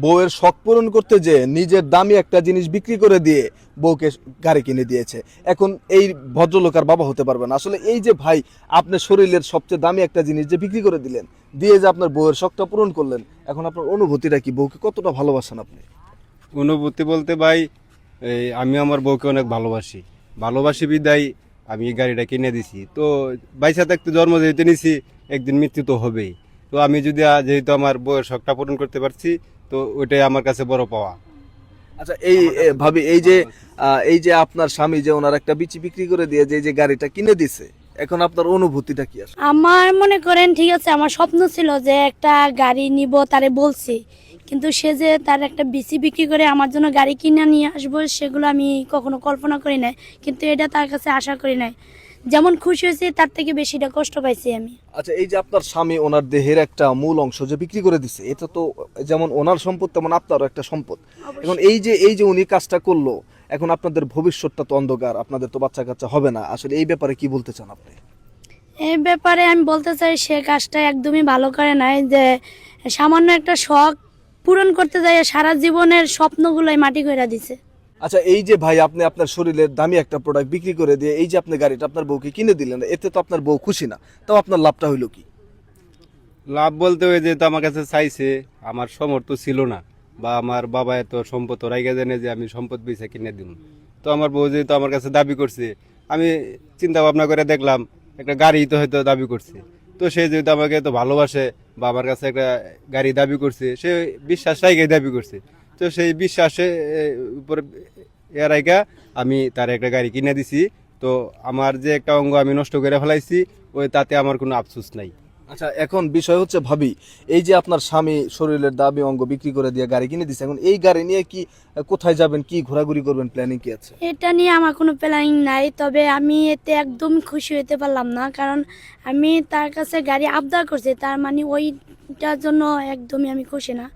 বউয়ের শখ পূরণ করতে যে নিজের দামি একটা জিনিস বিক্রি করে দিয়ে বউকে গাড়ি কিনে দিয়েছে। এখন এই ভদ্রলোক আর বাবা হতে পারবে না। আসলে এই যে ভাই, আপনার শরীরের সবচেয়ে দামি একটা জিনিস যে বিক্রি করে দিলেন, দিয়ে যে আপনার বউয়ের শখটা পূরণ করলেন, এখন আপনার অনুভূতিটা কি? বউকে কতটা ভালোবাসেন আপনি? অনুভূতি বলতে ভাই, আমি আমার বউকে অনেক ভালোবাসি বিদায় আমি এই গাড়িটা কিনে দিছি। তো বাইসা থাকতে জন্ম যেহেতু নিছি, একদিন মৃত্যু তো হবেই। তো আমি যদি যেহেতু আমার বউয়ের শখটা পূরণ করতে পারছি, তো ওইটাই আমার কাছে বড় পাওয়া। আচ্ছা, ভাবি, এই যে আপনার স্বামী যে ওনার একটা বিচি বিক্রি করে দিয়ে যে এই যে গাড়িটা কিনে দিছে, এখন আপনার অনুভূতিটা কি আসলে? আমার মনে করেন ঠিক আছে, আমার স্বপ্ন ছিল যে একটা গাড়ি নিব, তারে বলছি, কিন্তু সে যে তার একটা বিসি বিক্রি করে আমার জন্য গাড়ি কিনে নিয়ে আসবো, সেগুলো আমি কখনো কল্পনা করি নাই। কিন্তু এটা তার কাছে আশা করি নাই। যেমন খুশি হয়েছি তার থেকে বেশিটা কষ্ট পাইছি আমি। আচ্ছা, এই যে আপনার স্বামী ওনার দেহের একটা মূল অংশ যে বিক্রি করে দিছে, এটা তো যেমন ওনার সম্পদ তেমন আপনারও একটা সম্পদ। এখন এই যে উনি কাজটা করলো, এখন আপনাদের ভবিষ্যৎটা তো অন্ধকার, আপনাদের তো বাচ্চা কাচ্চা হবে না। আসলে এই ব্যাপারে কি বলতে চান আপনি? এই ব্যাপারে আমি বলতে চাই, সে কাজটা একদমই ভালো করে নাই, যে সামান্য একটা শখ পূরণ করতে যায় সারা জীবনের স্বপ্নগুলোই মাটি করে দিছে। আচ্ছা, এই যে ভাই, আপনি আপনার শরীরের দামি একটা প্রোডাক্ট বিক্রি করে দিয়ে এই যে আপনি গাড়িটা আপনার বউকে কিনে দিলেন, এতে তো আপনার বউ খুশি না, তাও আপনার লাভটা হইলো কি? লাভ বলতে ওই যেহেতু আমার কাছে চাইছে, আমার সামর্থ্য ছিল না, বা আমার বাবা এত সম্পদ রাইগা জানে যে আমি সম্পদ বেচে কিনে দিব। তো আমার বউ যেহেতু আমার কাছে দাবি করছে, আমি চিন্তা ভাবনা করে দেখলাম একটা গাড়ি তো হয়তো দাবি করছে। তো সে যেহেতু আমাকে এত ভালোবাসে বা আমার কাছে একটা গাড়ি দাবি করছে, সে বিশ্বাস রাইগাই দাবি করছে। তো সেই বিশ্বাসে উপরে রাইগা আমি তার একটা গাড়ি কিনে দিছি। তো আমার যে একটা অঙ্গ আমি নষ্ট করে ফেলাইছি, ওই তাতে আমার কোনো আফসোস নাই। আচ্ছা, এখন বিষয় হচ্ছে ভাবি, এই যে আপনার স্বামী শরীরের দামি অঙ্গ বিক্রি করে দিয়ে গাড়ি কিনে দিচ্ছে, এখন এই গাড়ি নিয়ে কি কোথায় যাবেন, কি ঘোরাঘুরি করবেন, প্ল্যানিং কি আছে? এটা নিয়ে আমার কোনো প্ল্যানিং নাই, তবে আমি এতে একদম খুশি হতে পারলাম না, কারণ আমি তার কাছে গাড়ি আবদার করছি, তার মানে ওইটার জন্য একদমই আমি খুশি না।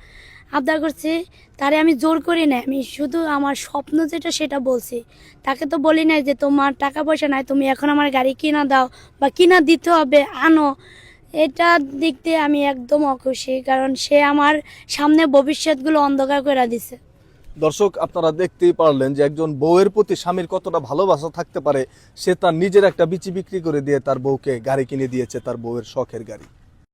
আবদার করছি, তারে আমি জোর করি না, আমি শুধু আমার স্বপ্ন যেটা সেটা বলছি। তাকে তো বলি নাই যে তোমার টাকা পয়সা নাই, তুমি এখন আমার গাড়ি কিনা দাও বা কিনা দিতে হবে, আনো। এটা দিক দিয়ে আমি একদম অখুশি, কারণ সে আমার সামনে ভবিষ্যৎগুলো অন্ধকার করে দিছে। দর্শক, আপনারা দেখতেই পারলেন যে একজন বউয়ের প্রতি স্বামীর কতটা ভালোবাসা থাকতে পারে। সে তার নিজের একটা বিচি বিক্রি করে দিয়ে তার বউকে গাড়ি কিনে দিয়েছে, তার বউয়ের শখের গাড়ি।